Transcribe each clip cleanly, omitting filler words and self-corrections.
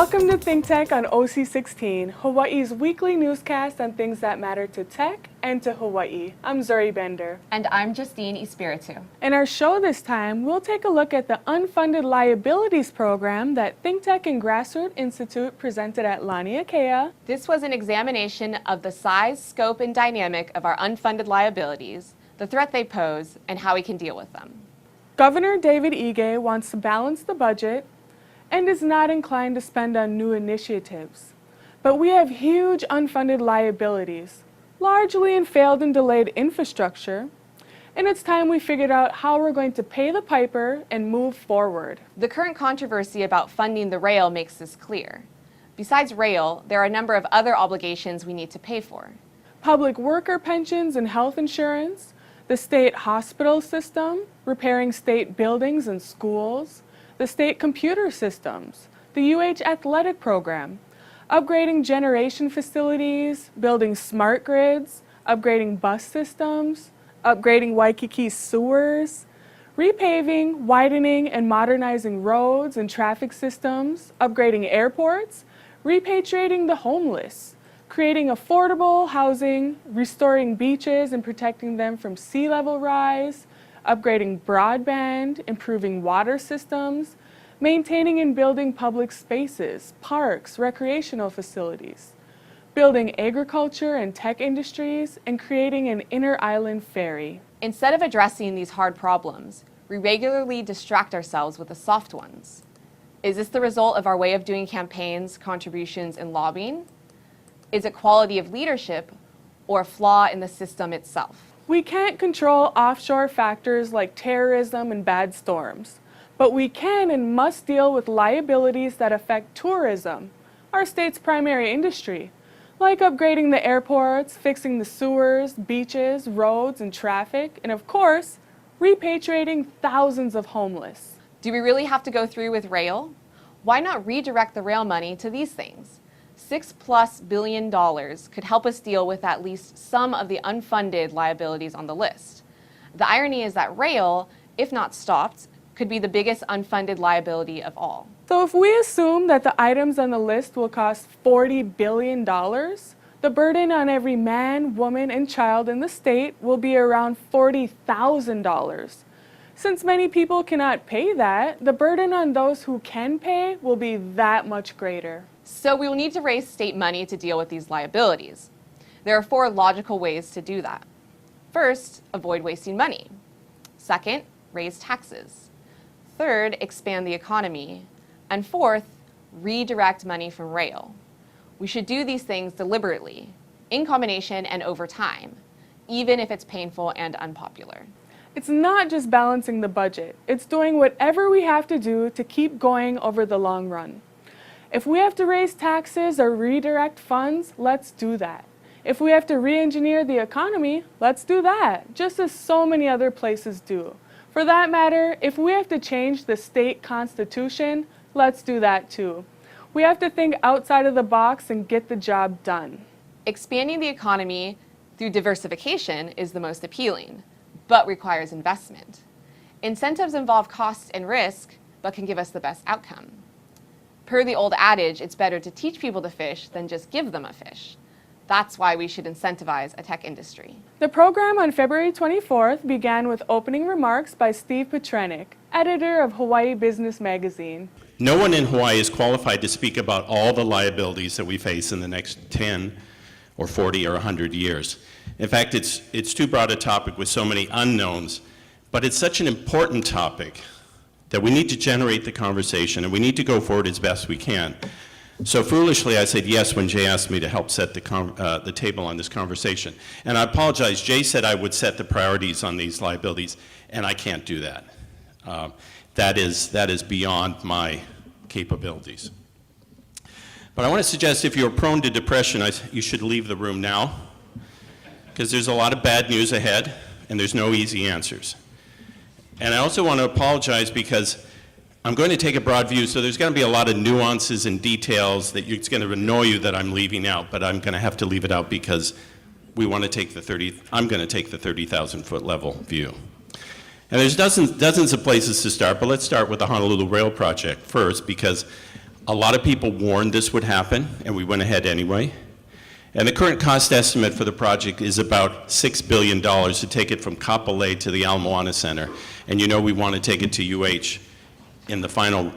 Welcome to ThinkTech on OC16, Hawaii's weekly newscast on things that matter to tech and to Hawaii. I'm Zuri Bender. And I'm Justine Espiritu. In our show this time, we'll take a look at the Unfunded Liabilities program that ThinkTech and Grassroots Institute presented at Laniakea. This was an examination of the size, scope, and dynamic of our unfunded liabilities, the threat they pose, and how we can deal with them. Governor David Ige wants to balance the budget and is not inclined to spend on new initiatives. But we have huge unfunded liabilities, largely in failed and delayed infrastructure, and it's time we figured out how we're going to pay the piper and move forward. The current controversy about funding the rail makes this clear. Besides rail, there are a number of other obligations we need to pay for. Public worker pensions and health insurance, the state hospital system, repairing state buildings and schools, the state computer systems, the UH athletic program, upgrading generation facilities, building smart grids, upgrading bus systems, upgrading Waikiki's sewers, repaving, widening, and modernizing roads and traffic systems, upgrading airports, repatriating the homeless, creating affordable housing, restoring beaches and protecting them from sea level rise, upgrading broadband, improving water systems, maintaining and building public spaces, parks, recreational facilities, building agriculture and tech industries, and creating an inter-island ferry. Instead of addressing these hard problems, we regularly distract ourselves with the soft ones. Is this the result of our way of doing campaigns, contributions, and lobbying? Is it quality of leadership or a flaw in the system itself? We can't control offshore factors like terrorism and bad storms, but we can and must deal with liabilities that affect tourism, our state's primary industry, like upgrading the airports, fixing the sewers, beaches, roads, and traffic, and of course, repatriating thousands of homeless. Do we really have to go through with rail? Why not redirect the rail money to these things? $6+ billion could help us deal with at least some of the unfunded liabilities on the list. The irony is that rail, if not stopped, could be the biggest unfunded liability of all. So if we assume that the items on the list will cost $40 billion, the burden on every man, woman, and child in the state will be around $40,000. Since many people cannot pay that, the burden on those who can pay will be that much greater. So we will need to raise state money to deal with these liabilities. There are 4 logical ways to do that. First, avoid wasting money. Second, raise taxes. Third, expand the economy. And fourth, redirect money from rail. We should do these things deliberately, in combination and over time, even if it's painful and unpopular. It's not just balancing the budget. It's doing whatever we have to do to keep going over the long run. If we have to raise taxes or redirect funds, let's do that. If we have to re-engineer the economy, let's do that, just as so many other places do. For that matter, if we have to change the state constitution, let's do that too. We have to think outside of the box and get the job done. Expanding the economy through diversification is the most appealing, but requires investment. Incentives involve cost and risk, but can give us the best outcome. Per the old adage, it's better to teach people to fish than just give them a fish. That's why we should incentivize a tech industry. The program on February 24th began with opening remarks by Steve Petranik, editor of Hawaii Business Magazine. No one in Hawaii is qualified to speak about all the liabilities that we face in the next 10 or 40 or 100 years. In fact, it's too broad a topic with so many unknowns, but it's such an important topic that we need to generate the conversation and we need to go forward as best we can. So foolishly, I said yes when Jay asked me to help set the table on this conversation. And I apologize, Jay said I would set the priorities on these liabilities, and I can't do that. That is beyond my capabilities. But I want to suggest if you're prone to depression, you should leave the room now, because there's a lot of bad news ahead, and there's no easy answers. And I also want to apologize because I'm going to take a broad view, so there's going to be a lot of nuances and details that it's going to annoy you that I'm leaving out, but I'm going to have to leave it out because we want to take I'm going to take the 30,000 foot level view. And there's dozens of places to start, but let's start with the Honolulu Rail project first, because A lot of people warned this would happen, and we went ahead anyway. And the current cost estimate for the project is about $6 billion to take it from Kapolei to the Ala Moana Center. And you know we want to take it to UH in the final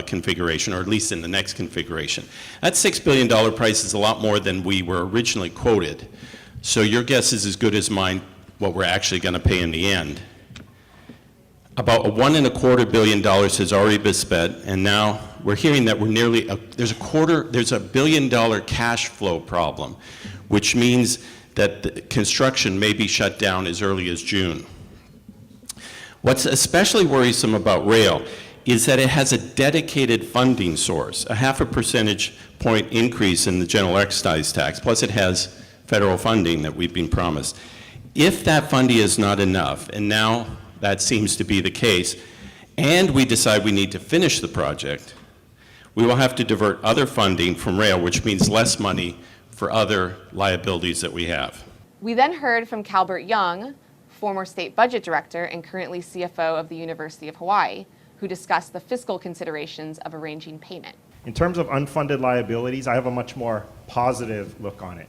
configuration, or at least in the next configuration. That $6 billion price is a lot more than we were originally quoted. So your guess is as good as mine what we're actually going to pay in the end. About $1.25 billion has already been spent, and now we're hearing that we're nearly, there's a $1 billion cash flow problem, which means that the construction may be shut down as early as June. What's especially worrisome about rail is that it has a dedicated funding source, a 0.5 percentage point increase in the general excise tax, plus it has federal funding that we've been promised. If that funding is not enough, and now that seems to be the case, and we decide we need to finish the project, we will have to divert other funding from rail, which means less money for other liabilities that we have. We then heard from Kalbert Young, former state budget director and currently CFO of the University of Hawaii, who discussed the fiscal considerations of arranging payment. In terms of unfunded liabilities, I have a much more positive look on it.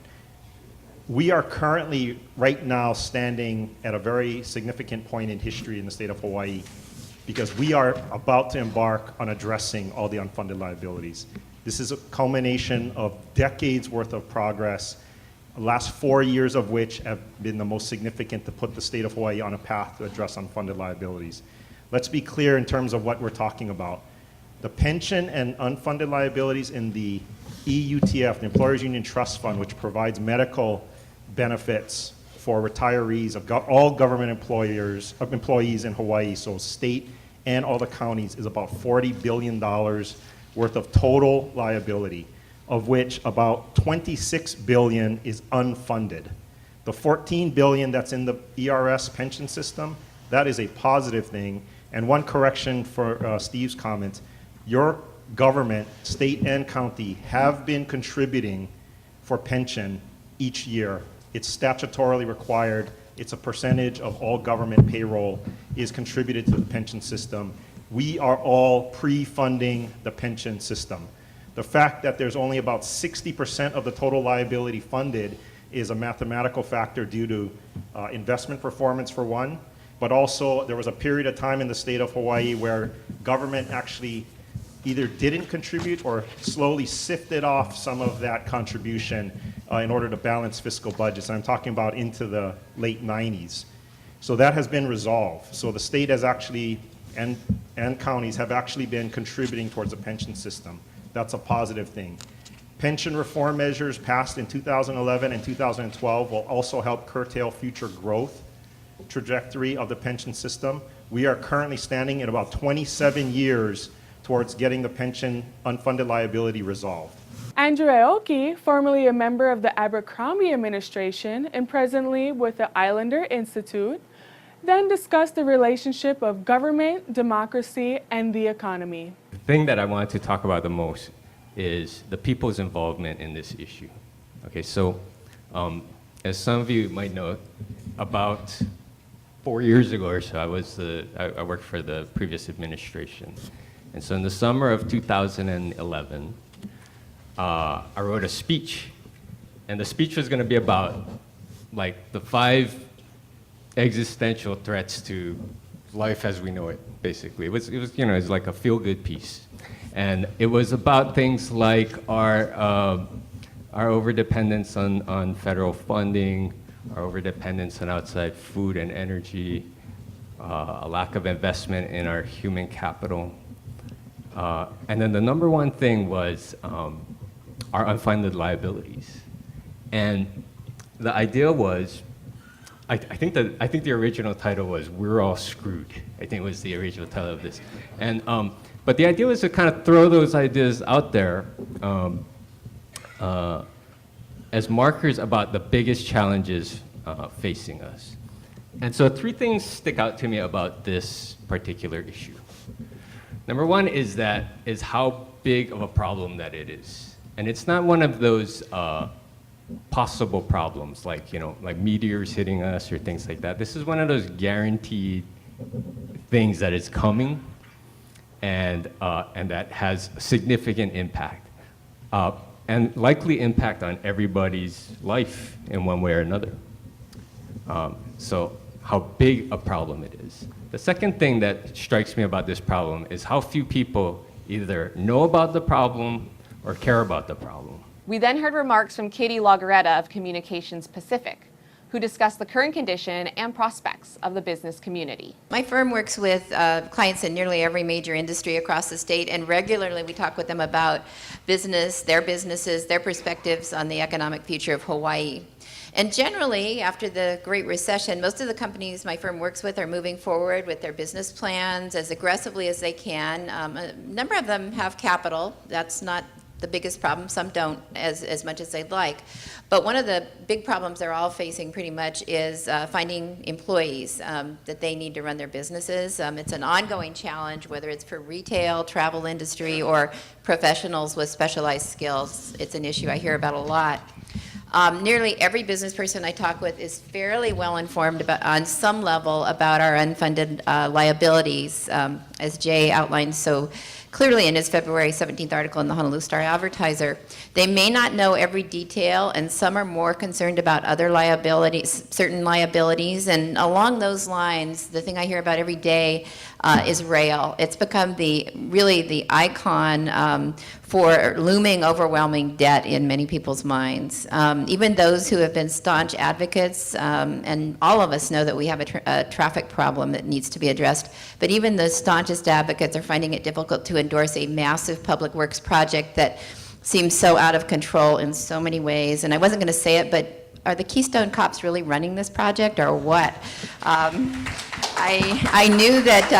We are currently, right now, standing at a very significant point in history in the state of Hawaii because we are about to embark on addressing all the unfunded liabilities. This is a culmination of decades worth of progress, the last 4 years of which have been the most significant to put the state of Hawaii on a path to address unfunded liabilities. Let's be clear in terms of what we're talking about. The pension and unfunded liabilities in the EUTF, the Employers Union Trust Fund, which provides medical benefits for retirees of all government employees in Hawaii, so state and all the counties, is about $40 billion worth of total liability, of which about $26 billion is unfunded. The $14 billion that's in the ERS pension system, that is a positive thing. And one correction for Steve's comments, your government, state and county, have been contributing for pension each year. It's statutorily required. It's a percentage of all government payroll is contributed to the pension system. We are all pre-funding the pension system. The fact that there's only about 60% of the total liability funded is a mathematical factor due to investment performance for one, but also there was a period of time in the state of Hawaii where government actually either didn't contribute or slowly sifted off some of that contribution in order to balance fiscal budgets. And I'm talking about into the late 90s. So that has been resolved. So the state has actually, and counties have actually been contributing towards the pension system. That's a positive thing. Pension reform measures passed in 2011 and 2012 will also help curtail future growth trajectory of the pension system. We are currently standing at about 27 years towards getting the pension unfunded liability resolved. Andrew Aoki, formerly a member of the Abercrombie administration and presently with the Islander Institute, then discussed the relationship of government, democracy, and the economy. The thing that I wanted to talk about the most is the people's involvement in this issue. Okay, so as some of you might know, about 4 years ago or so, I worked for the previous administration. And so in the summer of 2011, I wrote a speech. And the speech was going to be about like the 5 existential threats to life as we know it, basically. It was it's like a feel-good piece. And it was about things like our overdependence on federal funding, our overdependence on outside food and energy, a lack of investment in our human capital. And then the number one thing was our unfunded liabilities. And the idea was, I think the original title was "We're All Screwed." I think it was the original title of this. And but the idea was to kind of throw those ideas out there as markers about the biggest challenges facing us. And so 3 things stick out to me about this particular issue. Number one is how big of a problem that it is. And it's not one of those possible problems like meteors hitting us or things like that. This is one of those guaranteed things that is coming. and that has significant impact, and likely impact on everybody's life in one way or another. So how big a problem it is. The second thing that strikes me about this problem is how few people either know about the problem or care about the problem. We then heard remarks from Katie Lagareta of Communications Pacific, who discussed the current condition and prospects of the business community. My firm works with clients in nearly every major industry across the state, and regularly we talk with them about business, their businesses, their perspectives on the economic future of Hawaii. And generally, after the Great Recession, most of the companies my firm works with are moving forward with their business plans as aggressively as they can. A number of them have capital. That's not the biggest problem. Some don't as much as they'd like. But one of the big problems they're all facing pretty much is finding employees that they need to run their businesses. It's an ongoing challenge, whether it's for retail, travel industry, or professionals with specialized skills. It's an issue I hear about a lot. Nearly every business person I talk with is fairly well informed about, on some level, about our unfunded liabilities, as Jay outlined so clearly in his February 17th article in the Honolulu Star-Advertiser. They may not know every detail, and some are more concerned about other liabilities, certain liabilities, and along those lines, the thing I hear about every day is rail. It's become really the icon for looming, overwhelming debt in many people's minds. Even those who have been staunch advocates, and all of us know that we have a traffic problem that needs to be addressed, but even the staunchest advocates are finding it difficult to endorse a massive public works project that seems so out of control in so many ways. And I wasn't going to say it, but are the Keystone Cops really running this project or what? I knew that,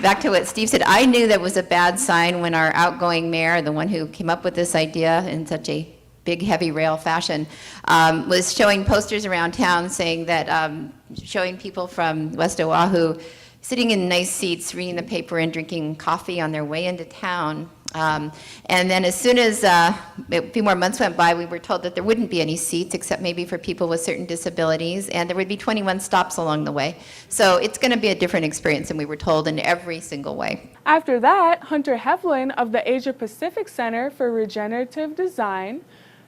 back to what Steve said, I knew that was a bad sign when our outgoing mayor, the one who came up with this idea in such a big, heavy rail fashion, was showing posters around town saying that, showing people from West Oahu sitting in nice seats, reading the paper and drinking coffee on their way into town. And then as soon as a few more months went by, we were told that there wouldn't be any seats except maybe for people with certain disabilities, and there would be 21 stops along the way. So it's going to be a different experience than we were told in every single way. After that, Hunter Heflin of the Asia Pacific Center for Regenerative Design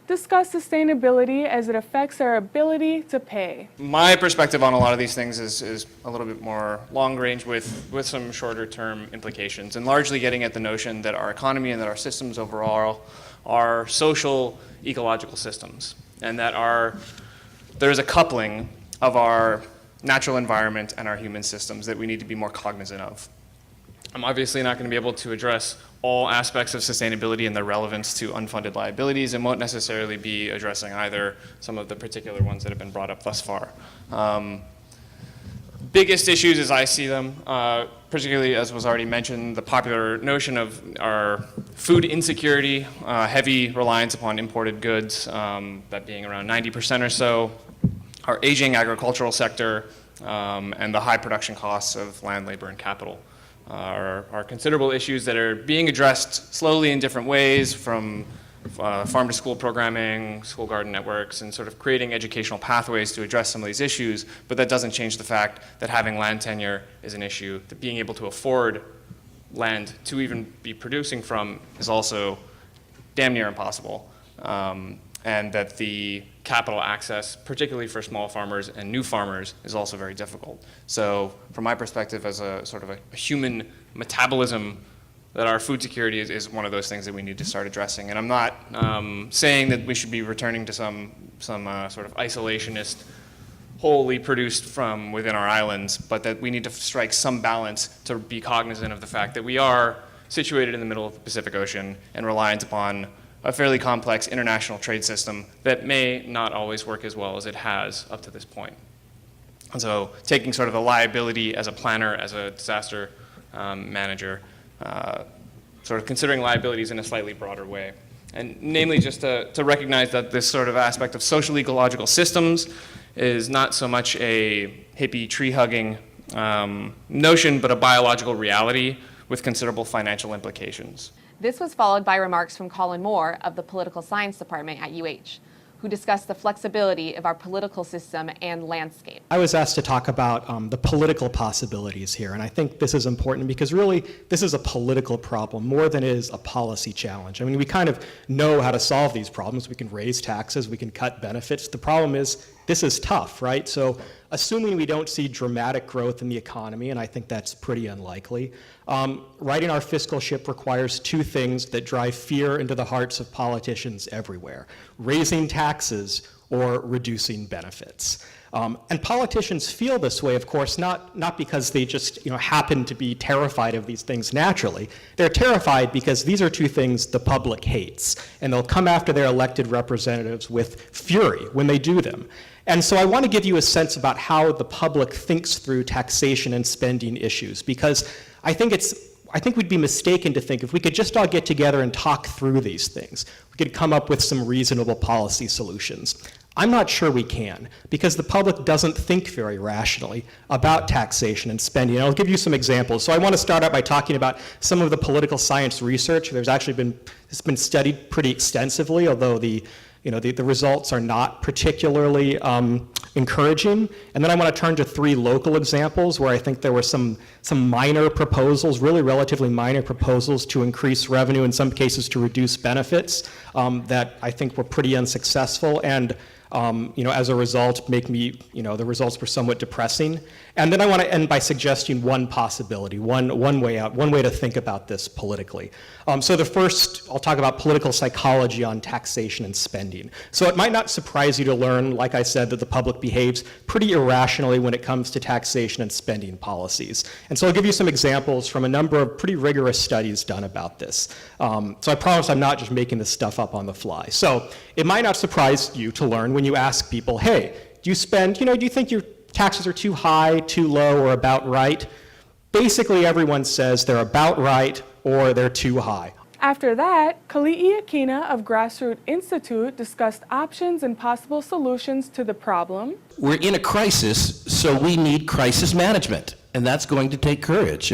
discuss sustainability as it affects our ability to pay. My perspective on a lot of these things is a little bit more long range with some shorter term implications, and largely getting at the notion that our economy and that our systems overall are social ecological systems, and that there's a coupling of our natural environment and our human systems that we need to be more cognizant of. I'm obviously not going to be able to address all aspects of sustainability and their relevance to unfunded liabilities, and won't necessarily be addressing either some of the particular ones that have been brought up thus far. Biggest issues as I see them, particularly as was already mentioned, the popular notion of our food insecurity, heavy reliance upon imported goods, that being around 90% or so, our aging agricultural sector, and the high production costs of land, labor, and capital. Are considerable issues that are being addressed slowly in different ways, from farm to school programming, school garden networks, and sort of creating educational pathways to address some of these issues, but that doesn't change the fact that having land tenure is an issue, that being able to afford land to even be producing from is also damn near impossible, and that the capital access, particularly for small farmers and new farmers, is also very difficult. So from my perspective as a sort of a human metabolism, that our food security is one of those things that we need to start addressing. And I'm not saying that we should be returning to some sort of isolationist, wholly produced from within our islands, but that we need to strike some balance to be cognizant of the fact that we are situated in the middle of the Pacific Ocean and reliant upon a fairly complex international trade system that may not always work as well as it has up to this point. And so taking sort of the liability as a planner, as a disaster manager, sort of considering liabilities in a slightly broader way. And namely just to recognize that this sort of aspect of social ecological systems is not so much a hippie tree-hugging notion, but a biological reality with considerable financial implications. This was followed by remarks from Colin Moore of the Political Science Department at UH, who discuss the flexibility of our political system and landscape. I was asked to talk about the political possibilities here, and I think this is important because really this is a political problem more than it is a policy challenge. I mean, we kind of know how to solve these problems. We can raise taxes, we can cut benefits. The problem is this is tough, right? So assuming we don't see dramatic growth in the economy, and I think that's pretty unlikely, righting our fiscal ship requires two things that drive fear into the hearts of politicians everywhere: raising taxes or reducing benefits. And politicians feel this way, of course, not because they just happen to be terrified of these things naturally. They're terrified because these are two things the public hates, and they'll come after their elected representatives with fury when they do them. And so I want to give you a sense about how the public thinks through taxation and spending issues, because I think we'd be mistaken to think if we could just all get together and talk through these things, we could come up with some reasonable policy solutions. I'm not sure we can, because the public doesn't think very rationally about taxation and spending. And I'll give you some examples. So I want to start out by talking about some of the political science research. It's been studied pretty extensively, although the results are not particularly encouraging. And then I want to turn to three local examples where I think there were some minor proposals, really relatively minor proposals to increase revenue, in some cases to reduce benefits, that I think were pretty unsuccessful, and as a result, the results were somewhat depressing. And then I want to end by suggesting one possibility, one way out, one way to think about this politically. So the first, I'll talk about political psychology on taxation and spending. So it might not surprise you to learn, like I said, that the public behaves pretty irrationally when it comes to taxation and spending policies. And so I'll give you some examples from a number of pretty rigorous studies done about this. So I promise I'm not just making this stuff up on the fly. So it might not surprise you to learn when you ask people, hey, do you think your taxes are too high, too low, or about right? Basically, everyone says they're about right or they're too high. After that, Keli'i Akina of Grassroots Institute discussed options and possible solutions to the problem. We're in a crisis, so we need crisis management, and that's going to take courage.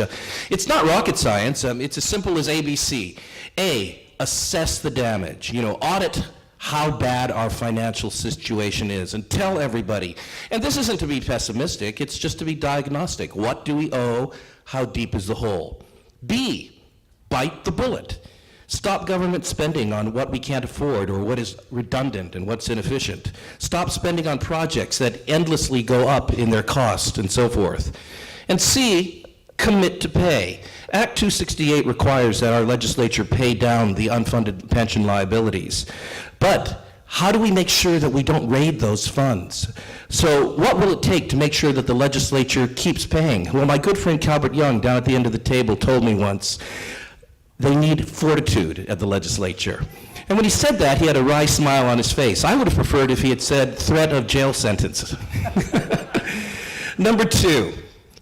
It's not rocket science. It's as simple as ABC. A, assess the damage. Audit how bad our financial situation is and tell everybody. And this isn't to be pessimistic, it's just to be diagnostic. What do we owe? How deep is the hole? B, bite the bullet. Stop government spending on what we can't afford or what is redundant and what's inefficient. Stop spending on projects that endlessly go up in their cost and so forth. And C, commit to pay. Act 268 requires that our legislature pay down the unfunded pension liabilities. But how do we make sure that we don't raid those funds? So what will it take to make sure that the legislature keeps paying? Well, my good friend Kalbert Young down at the end of the table told me once, they need fortitude at the legislature. And when he said that, he had a wry smile on his face. I would have preferred if he had said threat of jail sentence. Number two,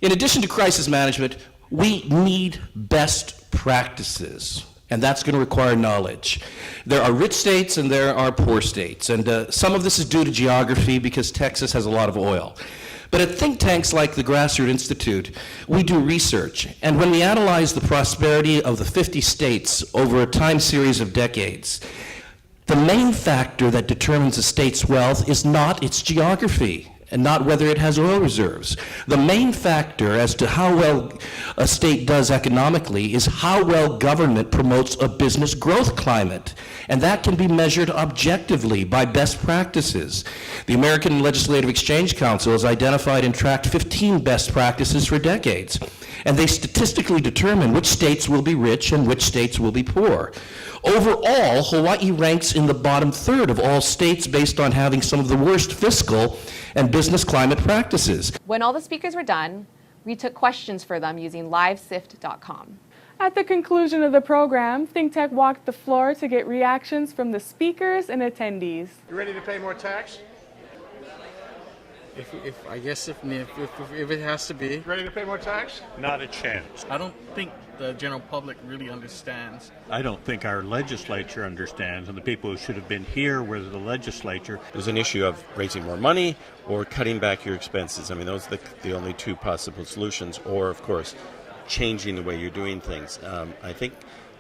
in addition to crisis management, we need best practices, and that's going to require knowledge. There are rich states and there are poor states, and some of this is due to geography because Texas has a lot of oil. But at think tanks like the Grassroots Institute, we do research, and when we analyze the prosperity of the 50 states over a time series of decades, the main factor that determines a state's wealth is not its geography, and not whether it has oil reserves. The main factor as to how well a state does economically is how well government promotes a business growth climate. And that can be measured objectively by best practices. The American Legislative Exchange Council has identified and tracked 15 best practices for decades. And they statistically determine which states will be rich and which states will be poor. Overall, Hawaii ranks in the bottom third of all states based on having some of the worst fiscal and business climate practices. When all the speakers were done, we took questions for them using livesift.com. At the conclusion of the program, ThinkTech walked the floor to get reactions from the speakers and attendees. You ready to pay more tax? If it has to be. Ready to pay more tax? Not a chance. I don't think the general public really understands. I don't think our legislature understands, and the people who should have been here were the legislature. There's an issue of raising more money or cutting back your expenses. I mean, those are the only two possible solutions, or, of course, changing the way you're doing things. I think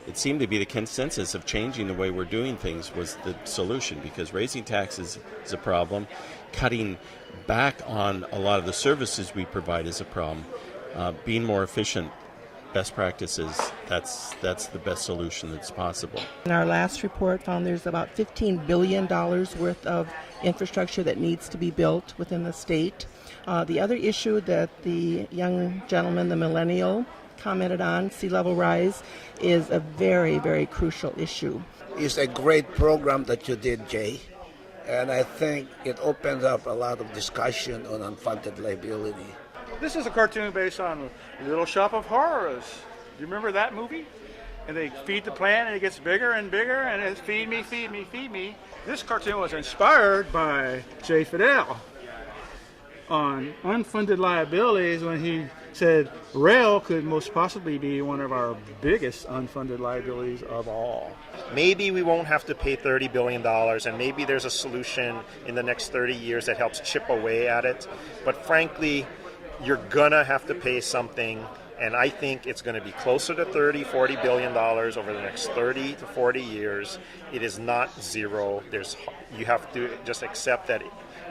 it seemed to be the consensus of changing the way we're doing things was the solution, because raising taxes is a problem, cutting back on a lot of the services we provide is a problem, being more efficient, best practices, that's the best solution that's possible. In our last report found there's about $15 billion worth of infrastructure that needs to be built within the state. The other issue that the young gentleman, the millennial, commented on, sea level rise, is a very, very crucial issue. It's a great program that you did, Jay, and I think it opens up a lot of discussion on unfunded liability. This is a cartoon based on Little Shop of Horrors. Do you remember that movie? And they feed the plant and it gets bigger and bigger and it's feed me, feed me, feed me. This cartoon was inspired by Jay Fidel on unfunded liabilities when he said rail could most possibly be one of our biggest unfunded liabilities of all. Maybe we won't have to pay $30 billion, and maybe there's a solution in the next 30 years that helps chip away at it. But frankly, you're gonna have to pay something, and I think it's gonna be closer to $40 billion over the next 30 to 40 years. It is not zero. You have to just accept that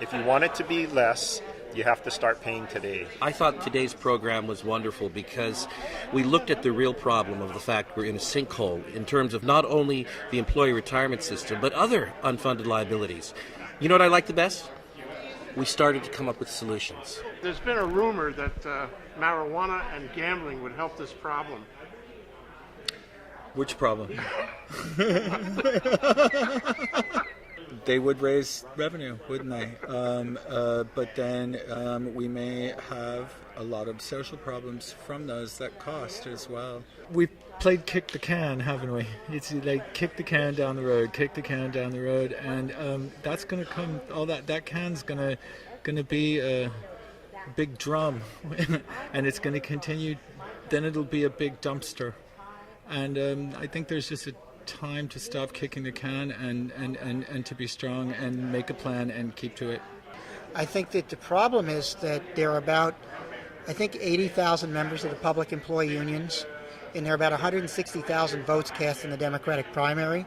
if you want it to be less, you have to start paying today. I thought today's program was wonderful because we looked at the real problem of the fact we're in a sinkhole in terms of not only the employee retirement system, but other unfunded liabilities. You know what I like the best? We started to come up with solutions. There's been a rumor that marijuana and gambling would help this problem. Which problem? They would raise revenue, wouldn't they? But then we may have a lot of social problems from those that cost as well. We've played kick the can, haven't we? It's like kick the can down the road, kick the can down the road, and that's going to come. All that can's going to be a big drum, and it's going to continue. Then it'll be a big dumpster, and I think there's just a time to stop kicking the can and to be strong and make a plan and keep to it. I think that the problem is that there are about, 80,000 members of the public employee unions, and there are about 160,000 votes cast in the Democratic primary.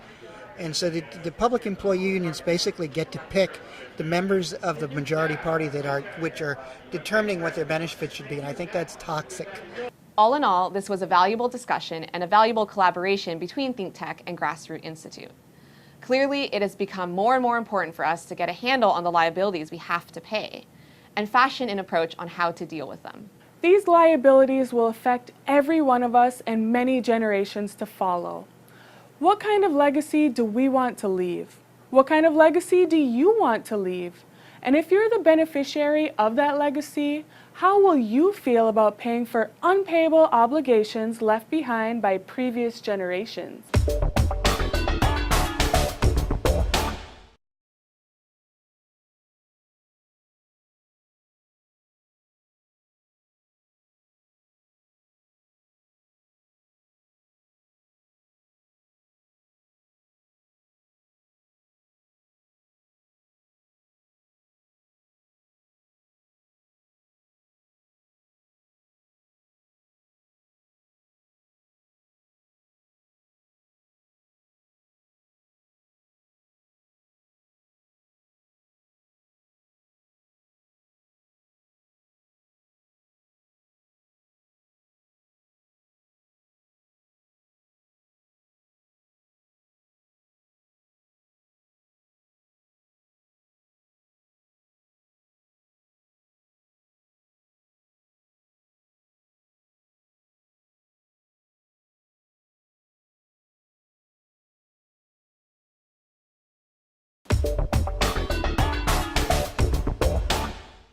And so the public employee unions basically get to pick the members of the majority party which are determining what their benefits should be, and I think that's toxic. All in all, this was a valuable discussion and a valuable collaboration between ThinkTech and Grassroots Institute. Clearly, it has become more and more important for us to get a handle on the liabilities we have to pay and fashion an approach on how to deal with them. These liabilities will affect every one of us and many generations to follow. What kind of legacy do we want to leave? What kind of legacy do you want to leave? And if you're the beneficiary of that legacy, how will you feel about paying for unpayable obligations left behind by previous generations?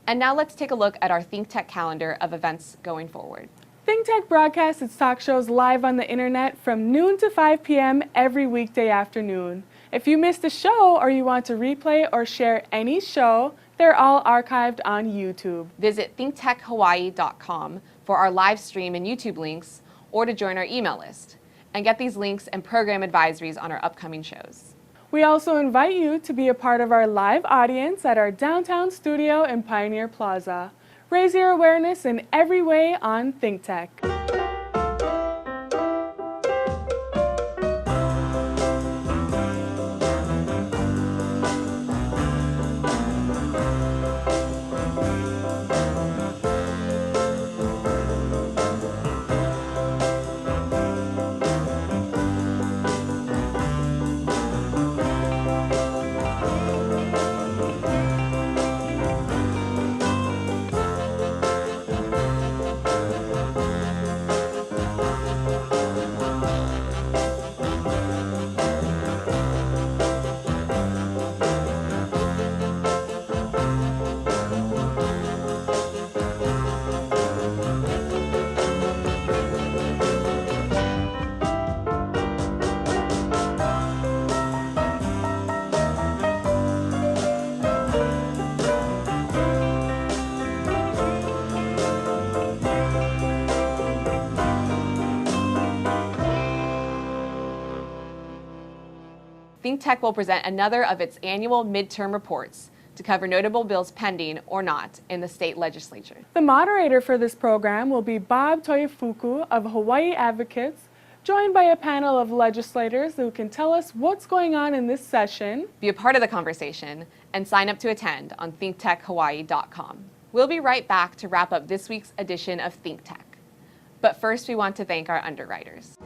And now let's take a look at our ThinkTech calendar of events going forward. ThinkTech broadcasts its talk shows live on the internet from noon to 5 p.m. every weekday afternoon. If you missed a show or you want to replay or share any show, they're all archived on YouTube. Visit thinktechhawaii.com for our live stream and YouTube links or to join our email list and get these links and program advisories on our upcoming shows. We also invite you to be a part of our live audience at our downtown studio in Pioneer Plaza. Raise your awareness in every way on ThinkTech. ThinkTech will present another of its annual midterm reports to cover notable bills pending or not in the state legislature. The moderator for this program will be Bob Toyofuku of Hawaii Advocates, joined by a panel of legislators who can tell us what's going on in this session. Be a part of the conversation and sign up to attend on thinktechhawaii.com. We'll be right back to wrap up this week's edition of ThinkTech. But first, we want to thank our underwriters.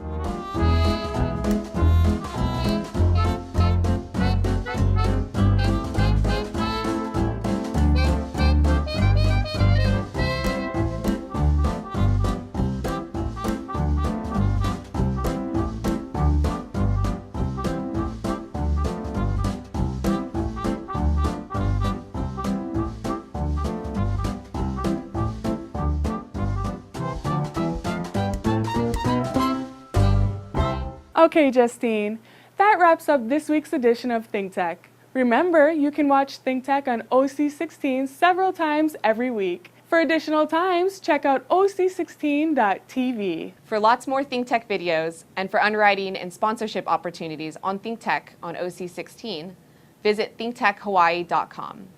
Okay, Justine, that wraps up this week's edition of ThinkTech. Remember, you can watch ThinkTech on OC16 several times every week. For additional times, check out oc16.tv. For lots more ThinkTech videos and for underwriting and sponsorship opportunities on ThinkTech on OC16, visit thinktechhawaii.com.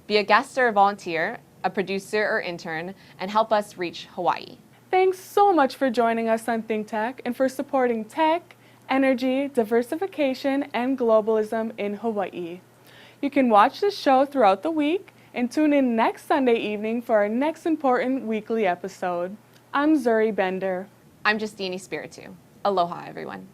Be a guest or a volunteer, a producer or intern, and help us reach Hawaii. Thanks so much for joining us on ThinkTech and for supporting tech, energy, diversification, and globalism in Hawaii. You can watch this show throughout the week and tune in next Sunday evening for our next important weekly episode. I'm Zuri Bender. I'm Justine Espiritu. Aloha, everyone.